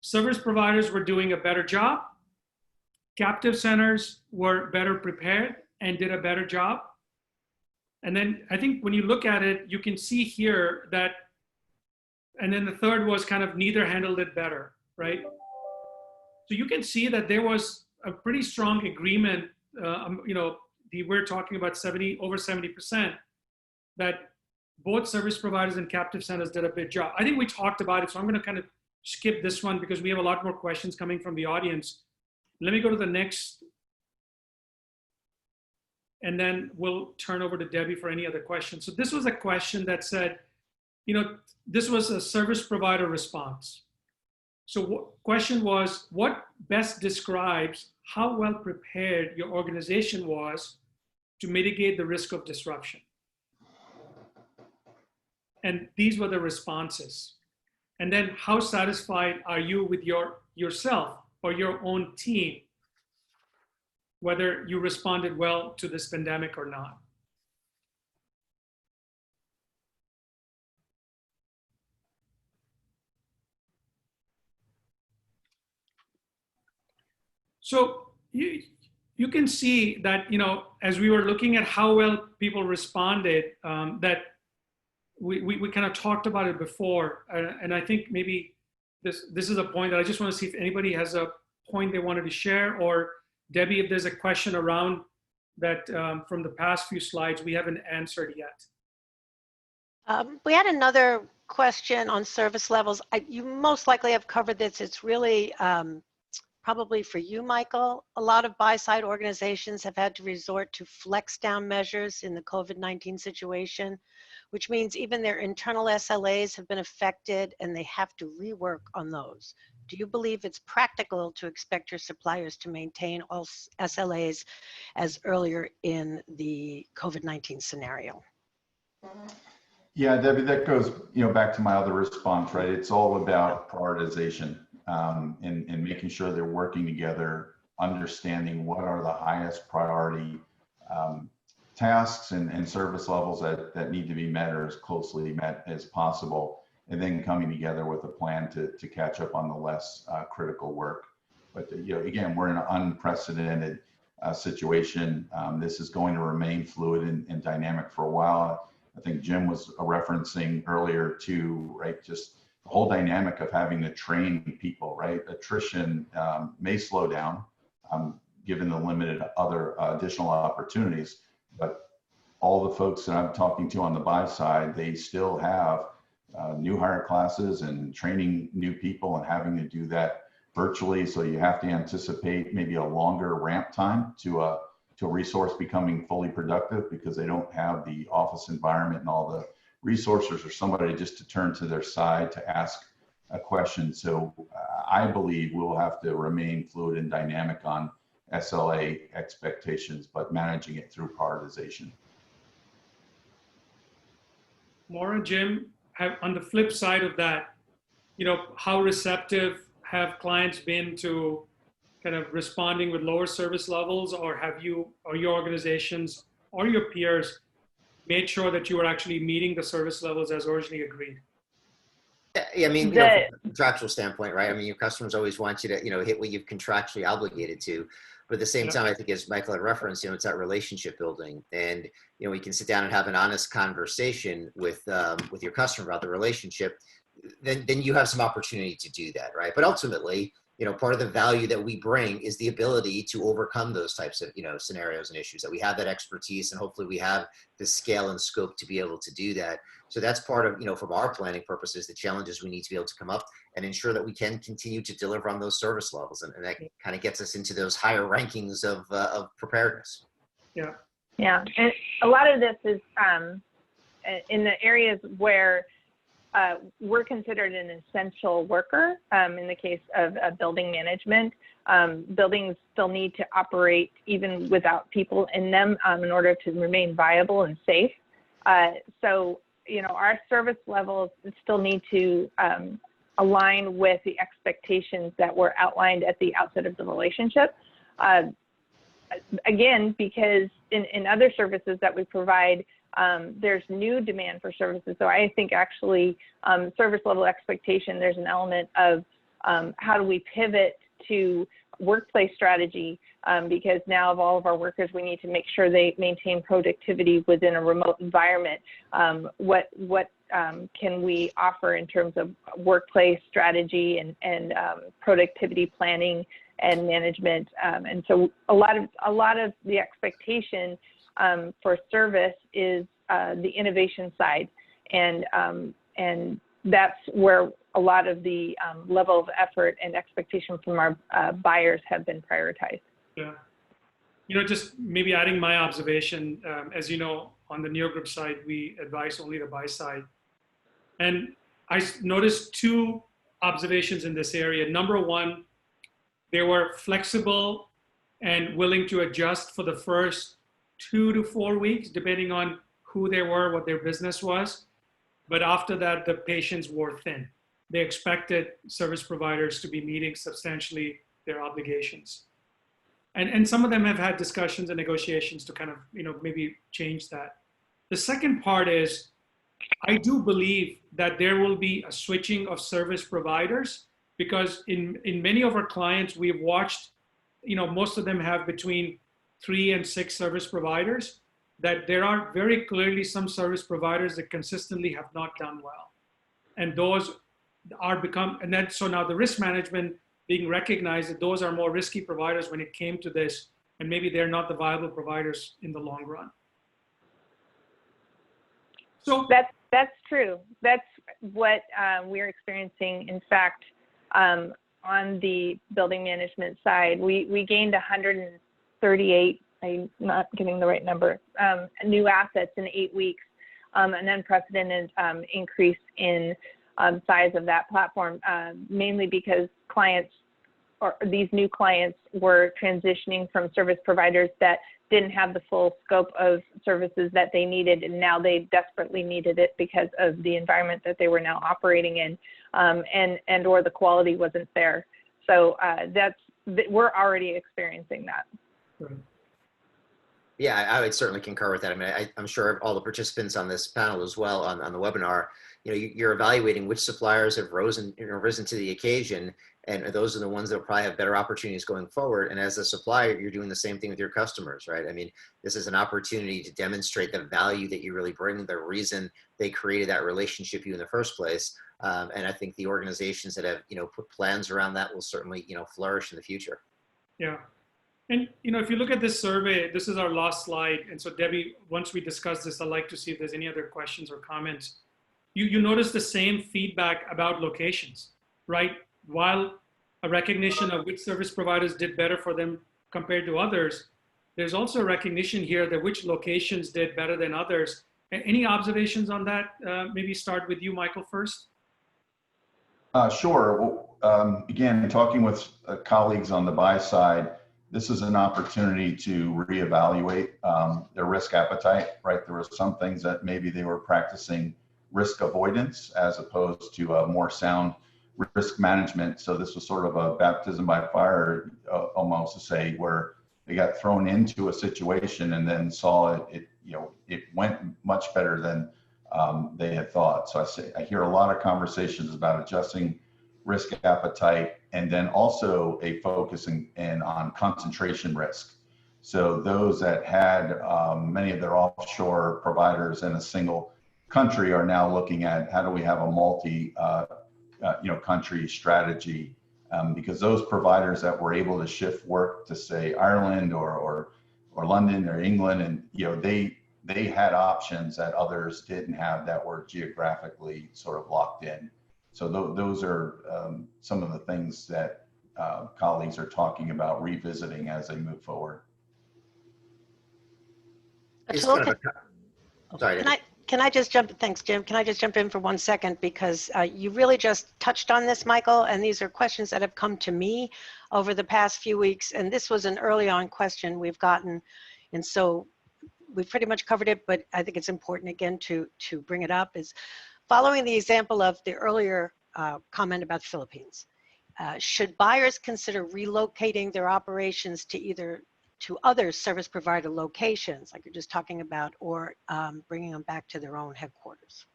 Service providers were doing a better job. Captive centers were better prepared and did a better job. And then I think when you look at it, you can see here that, and then the third was kind of neither handled it better, right? So you can see that there was a pretty strong agreement, we're talking about over 70%, that both service providers and captive centers did a good job. I think we talked about it, so I'm going to kind of skip this one because we have a lot more questions coming from the audience. Let me go to the next, and then we'll turn over to Debbie for any other questions. So this was a question that said, this was a service provider response. So question was, what best describes how well prepared your organization was to mitigate the risk of disruption? And these were the responses. And then how satisfied are you with yourself or your own team, whether you responded well to this pandemic or not? So you can see that, as we were looking at how well people responded, that we kind of talked about it before. And I think maybe this is a point that I just want to see if anybody has a point they wanted to share, or Debbie, if there's a question around that from the past few slides we haven't answered yet. We had another question on service levels. You most likely have covered this. It's really probably for you, Michael. A lot of buy-side organizations have had to resort to flex down measures in the COVID-19 situation, which means even their internal SLAs have been affected and they have to rework on those. Do you believe it's practical to expect your suppliers to maintain all SLAs as earlier in the COVID-19 scenario? Yeah, Debbie, that goes back to my other response, right? It's all about prioritization and making sure they're working together, understanding what are the highest priority tasks and service levels that need to be met or as closely met as possible, and then coming together with a plan to catch up on the less critical work. But again, we're in an unprecedented situation. This is going to remain fluid and dynamic for a while. I think Jim was referencing earlier too, right? Just the whole dynamic of having to train people, right? Attrition may slow down given the limited other additional opportunities, but all the folks that I'm talking to on the buy side, they still have new hire classes and training new people and having to do that virtually. So you have to anticipate maybe a longer ramp time to a resource becoming fully productive because they don't have the office environment and all the resources or somebody just to turn to their side to ask a question. So I believe we'll have to remain fluid and dynamic on SLA expectations, but managing it through prioritization. Maura, Jim, on the flip side of that, how receptive have clients been to kind of responding with lower service levels, or have you or your organizations or your peers made sure that you were actually meeting the service levels as originally agreed? Yeah, I mean, from a contractual standpoint, right? I mean, your customers always want you to, hit what you've contractually obligated to. But at the same time, I think as Michael had referenced, it's that relationship building, and we can sit down and have an honest conversation with your customer about the relationship. Then you have some opportunity to do that, right? But ultimately, part of the value that we bring is the ability to overcome those types of, scenarios and issues, that we have that expertise, and hopefully we have the scale and scope to be able to do that. So that's part of, from our planning purposes, the challenges we need to be able to come up and ensure that we can continue to deliver on those service levels. And that kind of gets us into those higher rankings of preparedness. Yeah. Yeah. And a lot of this is in the areas where we're considered an essential worker in the case of building management. Buildings still need to operate even without people in them in order to remain viable and safe. So, you know, our service levels still need to align with the expectations that were outlined at the outset of the relationship. Again, because in other services that we provide, there's new demand for services. So I think actually service level expectation, there's an element of how do we pivot to workplace strategy, because now of all of our workers, we need to make sure they maintain productivity within a remote environment. What can we offer in terms of workplace strategy and productivity planning and management? And so a lot of the expectation for service is the innovation side, and that's where a lot of the level of effort and expectation from our buyers have been prioritized. Yeah. You know, just maybe adding my observation, as you know, on the Neo Group side, we advise only the buy side. And I noticed two observations in this area. Number one, they were flexible and willing to adjust for the first 2 to 4 weeks, depending on who they were, what their business was. But after that, the patience wore thin. They expected service providers to be meeting substantially their obligations. And some of them have had discussions and negotiations to kind of, you know, maybe change that. The second part is, I do believe that there will be a switching of service providers, because in many of our clients, we've watched, you know, most of them have between 3 and 6 service providers, that there are very clearly some service providers that consistently have not done well. And those are and then, so now the risk management being recognized that those are more risky providers when it came to this, and maybe they're not the viable providers in the long run. So that's true. That's what we're experiencing. In fact, on the building management side, we gained 138, I'm not getting the right number, new assets in 8 weeks, an unprecedented increase in size of that platform, mainly because clients, or these new clients, were transitioning from service providers that didn't have the full scope of services that they needed, and now they desperately needed it because of the environment that they were now operating in, and or the quality wasn't there. So we're already experiencing that. Right. Yeah, I would certainly concur with that. I mean, I'm sure all the participants on this panel as well on the webinar, you know, you're evaluating which suppliers have risen to the occasion, and those are the ones that will probably have better opportunities going forward. And as a supplier, you're doing the same thing with your customers, right? I mean, this is an opportunity to demonstrate the value that you really bring, the reason they created that relationship with you in the first place. And I think the organizations that have, you know, put plans around that will certainly, you know, flourish in the future. Yeah. And, you know, if you look at this survey, this is our last slide. And so Debbie, once we discuss this, I'd like to see if there's any other questions or comments. You notice the same feedback about locations, right? While a recognition of which service providers did better for them compared to others, there's also a recognition here that which locations did better than others. Any observations on that? Maybe start with you, Michael, first. Sure. Well, again, talking with colleagues on the buy side, this is an opportunity to reevaluate their risk appetite, right? There were some things that maybe they were practicing risk avoidance as opposed to a more sound risk management. So this was sort of a baptism by fire, almost to say, where they got thrown into a situation and then saw it went much better than they had thought. So I hear a lot of conversations about adjusting risk appetite, and then also a focusing in on concentration risk. So those that had many of their offshore providers in a single country are now looking at how do we have a multi country strategy, because those providers that were able to shift work to, say, Ireland or London or England, and they had options that others didn't have that were geographically sort of locked in. So those are some of the things that colleagues are talking about revisiting as they move forward. Atul, Can I just jump, thanks Jim, can I just jump in for 1 second, because you really just touched on this, Michael, and these are questions that have come to me over the past few weeks, and this was an early on question we've gotten, and so we've pretty much covered it, but I think it's important again to bring it up, is following the example of the earlier comment about the Philippines. Should buyers consider relocating their operations to other service provider locations, like you're just talking about, or bringing them back to their own headquarters?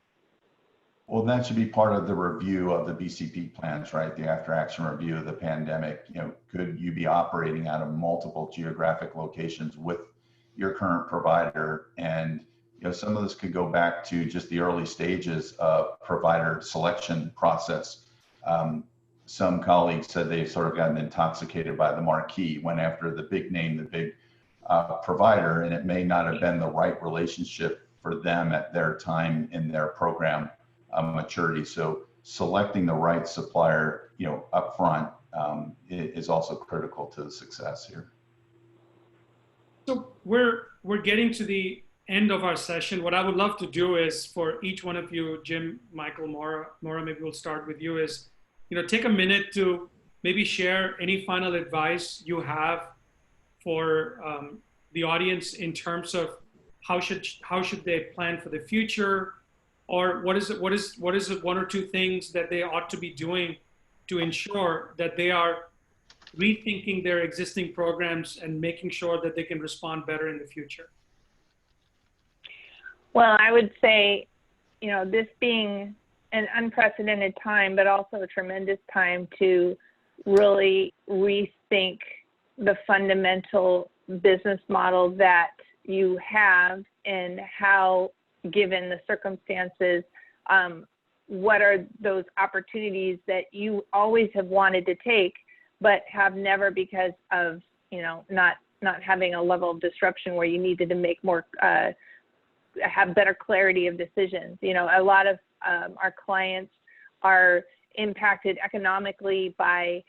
Well, that should be part of the review of the BCP plans, right? The after action review of the pandemic. You know, could you be operating out of multiple geographic locations with your current provider? And, you know, some of this could go back to just the early stages of provider selection process. Some colleagues said they've sort of gotten intoxicated by the marquee, went after the big name, the big provider, and it may not have been the right relationship for them at their time in their program maturity. So selecting the right supplier, you know, up front is also critical to the success here. So we're getting to the end of our session. What I would love to do is for each one of you, Jim, Michael, Maura, maybe we'll start with you, is, you know, take a minute to maybe share any final advice you have for the audience in terms of how should they plan for the future, or what is it one or two things that they ought to be doing to ensure that they are rethinking their existing programs and making sure that they can respond better in the future? Well, I would say, you know, this being an unprecedented time, but also a tremendous time to really rethink the fundamental business model that you have and how, given the circumstances, what are those opportunities that you always have wanted to take, but have never, because of, you know, not having a level of disruption where you needed to make more, have better clarity of decisions. You know, a lot of our clients are impacted economically by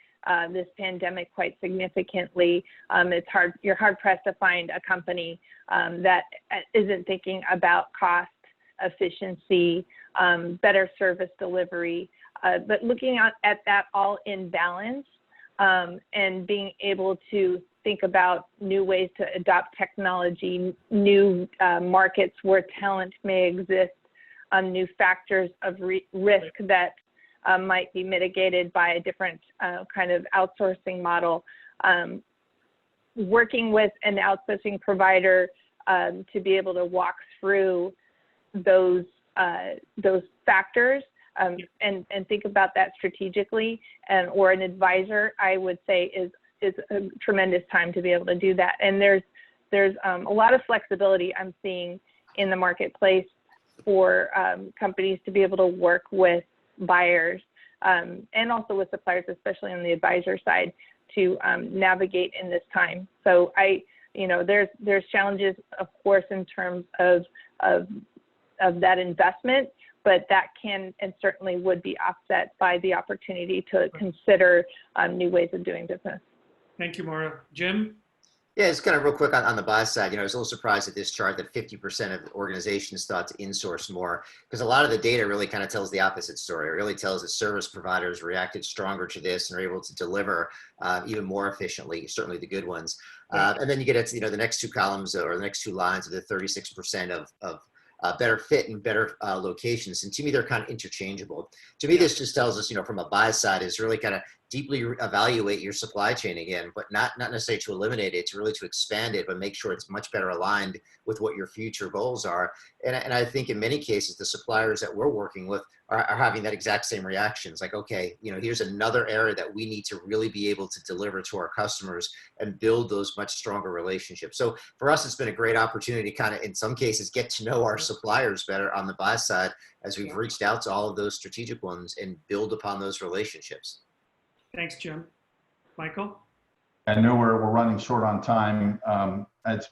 this pandemic quite significantly. You're hard pressed to find a company that isn't thinking about cost, efficiency, better service delivery, but looking at that all in balance, and being able to think about new ways to adopt technology, new markets where talent may exist, new factors of risk that might be mitigated by a different kind of outsourcing model. Working with an outsourcing provider to be able to walk through those factors and think about that strategically, or an advisor, I would say, is a tremendous time to be able to do that. And there's a lot of flexibility I'm seeing in the marketplace for companies to be able to work with buyers and also with suppliers, especially on the advisor side, to navigate in this time. So there's challenges, of course, in terms of that investment, but that can and certainly would be offset by the opportunity to consider new ways of doing business. Thank you, Maura. Jim? Yeah, it's kind of real quick on the buy side. You know, I was a little surprised at this chart that 50% of organizations thought to insource more, because a lot of the data really kind of tells the opposite story. It really tells that service providers reacted stronger to this and are able to deliver even more efficiently, certainly the good ones. And then you get at, the next two columns or the next two lines of the 36% of better fit and better locations. And to me, they're kind of interchangeable. To me, this just tells us, from a buy side, is really kind of deeply evaluate your supply chain again, but not necessarily to eliminate it, to really to expand it, but make sure it's much better aligned with what your future goals are. And I think in many cases, the suppliers that we're working with are having that exact same reactions. Like, okay, here's another area that we need to really be able to deliver to our customers and build those much stronger relationships. So for us, it's been a great opportunity to kind of, in some cases, get to know our suppliers better on the buy side as we've reached out to all of those strategic ones and build upon those relationships. Thanks, Jim. Michael? I know we're running short on time. I've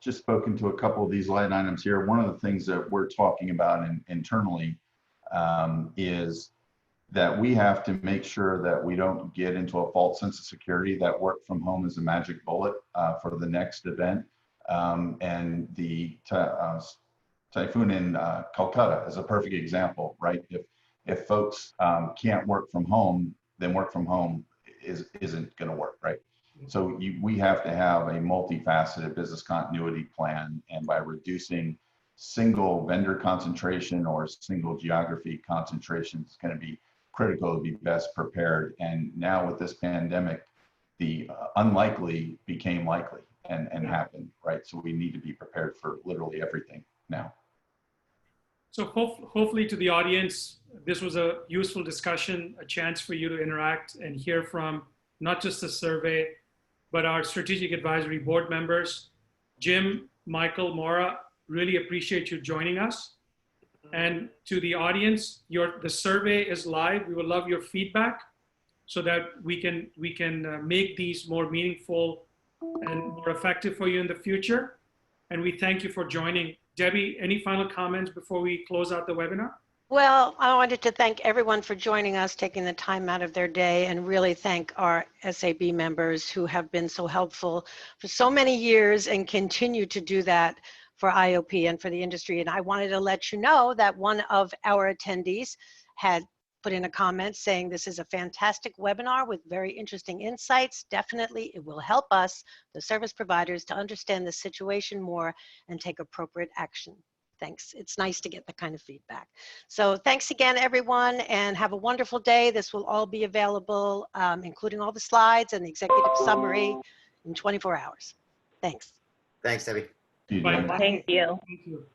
just spoken to a couple of these line items here. One of the things that we're talking about internally is that we have to make sure that we don't get into a false sense of security that work from home is a magic bullet for the next event. And the typhoon in Calcutta is a perfect example, right? If folks can't work from home, then work from home isn't going to work, right? So we have to have a multifaceted business continuity plan, and by reducing single vendor concentration or single geography concentration is going to be critical to be best prepared. And now with this pandemic, the unlikely became likely and happened, right? So we need to be prepared for literally everything now. So hopefully to the audience, this was a useful discussion, a chance for you to interact and hear from not just the survey, but our strategic advisory board members. Jim, Michael, Maura, really appreciate you joining us. And to the audience, the survey is live. We would love your feedback so that we can make these more meaningful and more effective for you in the future. And we thank you for joining. Debbie, any final comments before we close out the webinar? Well, I wanted to thank everyone for joining us, taking the time out of their day, and really thank our SAB members who have been so helpful for so many years and continue to do that for IOP and for the industry. And I wanted to let you know that one of our attendees had put in a comment saying this is a fantastic webinar with very interesting insights. Definitely it will help us, the service providers, to understand the situation more and take appropriate action. Thanks. It's nice to get that kind of feedback. So thanks again, everyone, and have a wonderful day. This will all be available, including all the slides and the executive summary in 24 hours. Thanks. Thanks, Debbie. Bye. Thank you. Thank you.